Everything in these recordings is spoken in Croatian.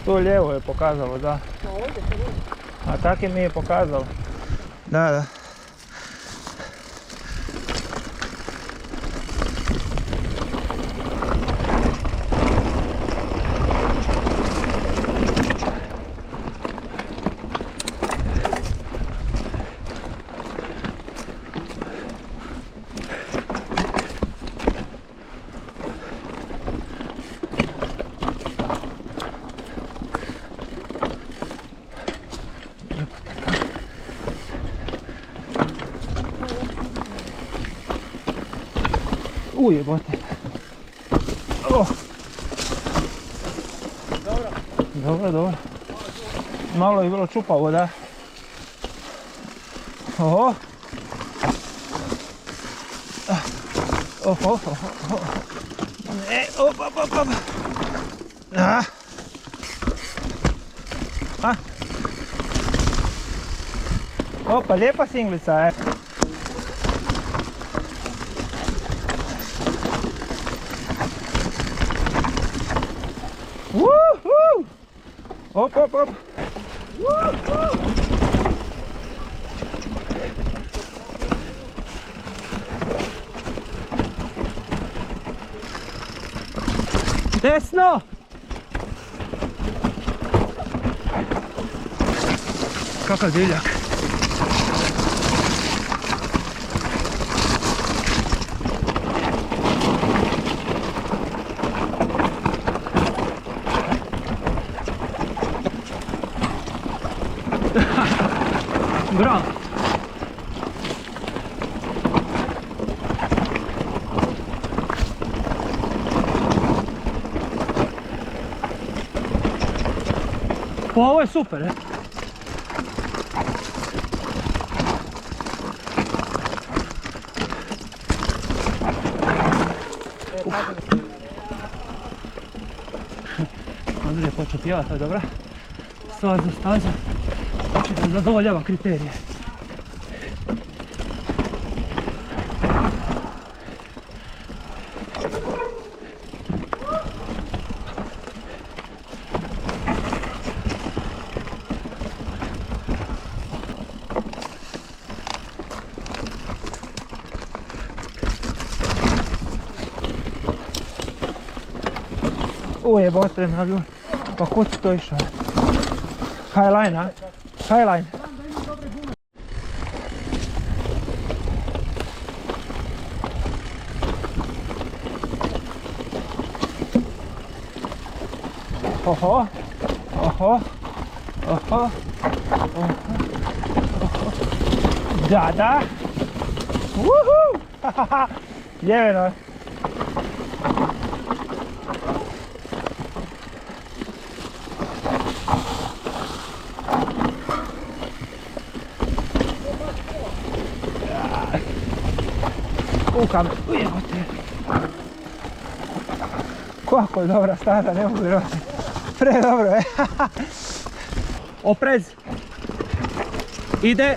Tu lijevo je pokazalo, da. A tako mi je pokazalo. Da, da. Ujebote. Dobro, dobro. Malo je bilo čupavo, da. Oho. Oho, oho, oho. Op, op, op, op. Opa, lijepa singlica, Woohoo! Op, op, op. Woohoo! Desno! Kakav divljak. Bravo. Pa ovo je super, je. Andrej je počeo pjevati, to je dobra. Staza, staza. Znači da zadovoljava kriterije. Ujebote, naglo. Pa kud si to išao? Highline, a? Highline. Oho, oho, oho, oho, oho. Da, da. Woohoo! Jeveno. Kamen, ujebote. Kako je dobra staza, ne mogu vjerovati. Pre dobro je. Oprez. Ide.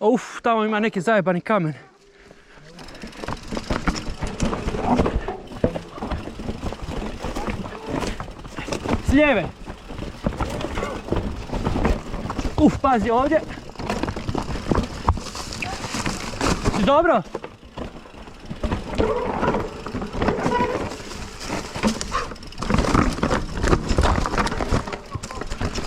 Uf, tamo ima neki zajebani kamen. S lijeve. Uf, pazi ovdje. Si dobro?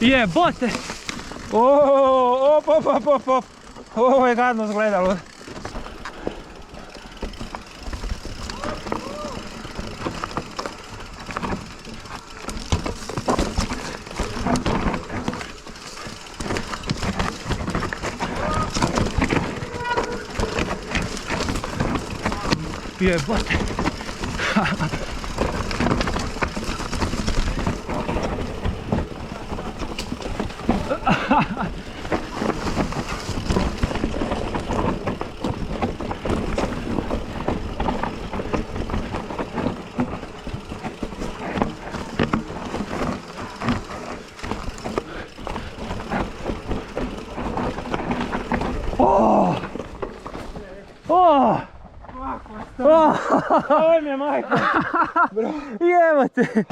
Jebote! Op, op, op, op, op. Ovo je gadno izgledalo. Jebote. Oh! Oh! Oh! Ovo mi je majka. Jevo te!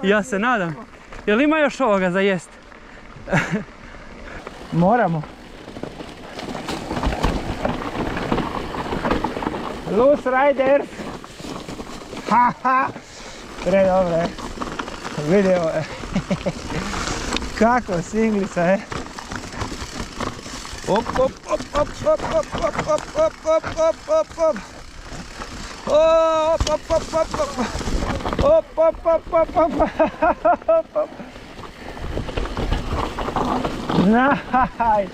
Ja se nadam. Jel ima još ovoga za jest? Moramo. Loose riders. Haha. Pre dobro je. Vidi ovo je. Kako singlica je. Op, op, op, op, op, op, op, op, op, op, op, op, op. Op, op, op, op, op. Op, op, op, op, op, op. Nice.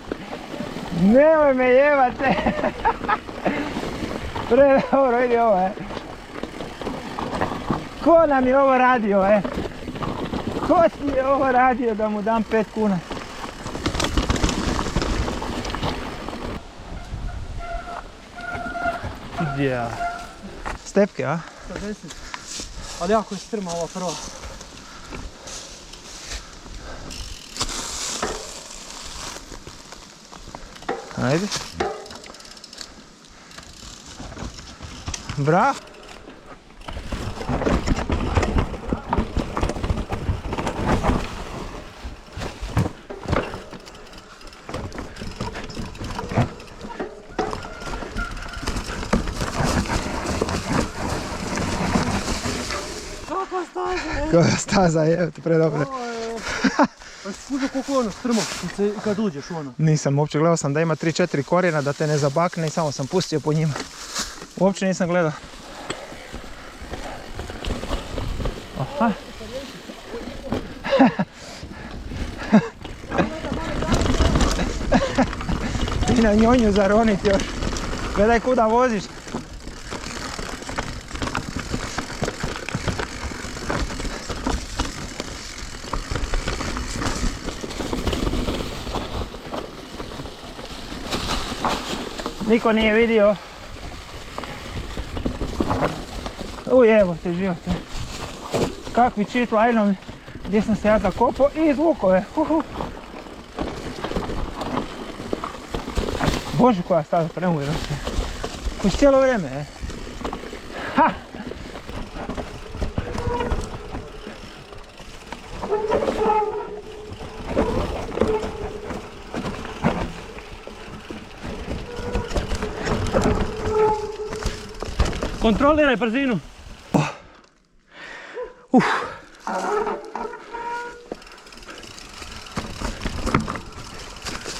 Nemoj me jebate. Pre dobro, vidi ovo je. Ko nam je ovo radio, Ko ti je ovo radio da mu dam 5 kuna? Ja. Stepke, a? 10. Ali jako je strma ova prva. Ajde. Bravo. Koja staza je, predobro. Skužio koliko je ono strmo kad uđeš u ono. Nisam uopće gledao sam da ima 3-4 korijena da te ne zabakne i samo sam pustio po njima. Uopće nisam gledao. Aha. I na njonju zaroniti još. Gledaj kuda voziš. Niko nije vidio. Evo te živote. Kakvi cheat line-ovi. Gdje sam se ja zakopao i izvukao je. Bože koja staza premuira se. Koji cijelo vrijeme. Ha! Kontroliraj brzinu.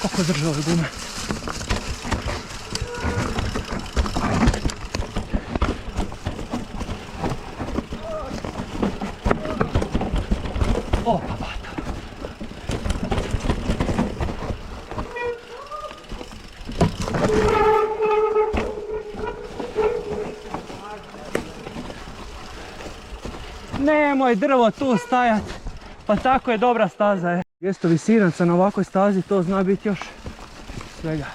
Kako drže ove gume. O, papata. Nemoj drvo tu stajat, pa tako je dobra staza je. 200 visinaca na ovakvoj stazi, to zna biti još svega.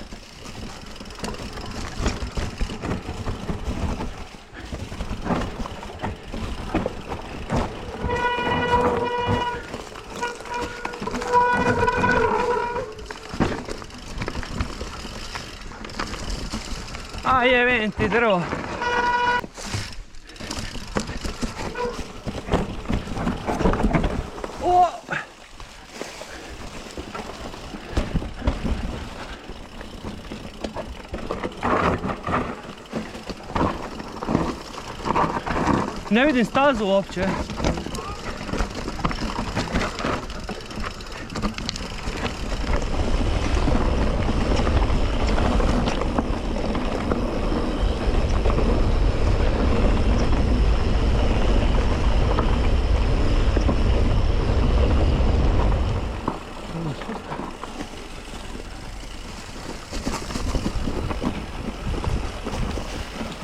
A jevem ti drvo. Ne vidim stazu uopće.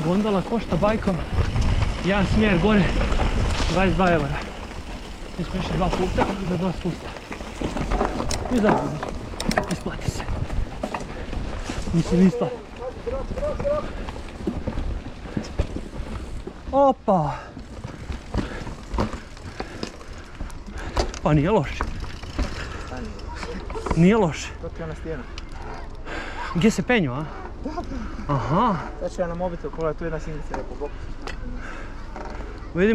Gondola košta bajkom jedan smjer gore 22 eura. Mi smo išli 2 puta za 2 spusta. I zavrlo. Isplati se. Mislim isplati. Opa! Pa nije loše. Nije loše. To ti je ona stijena. Gdje se penju, a? Aha. Sad ću ja na mobitel pogledati, tu je jedna singlica po boku. Vidimo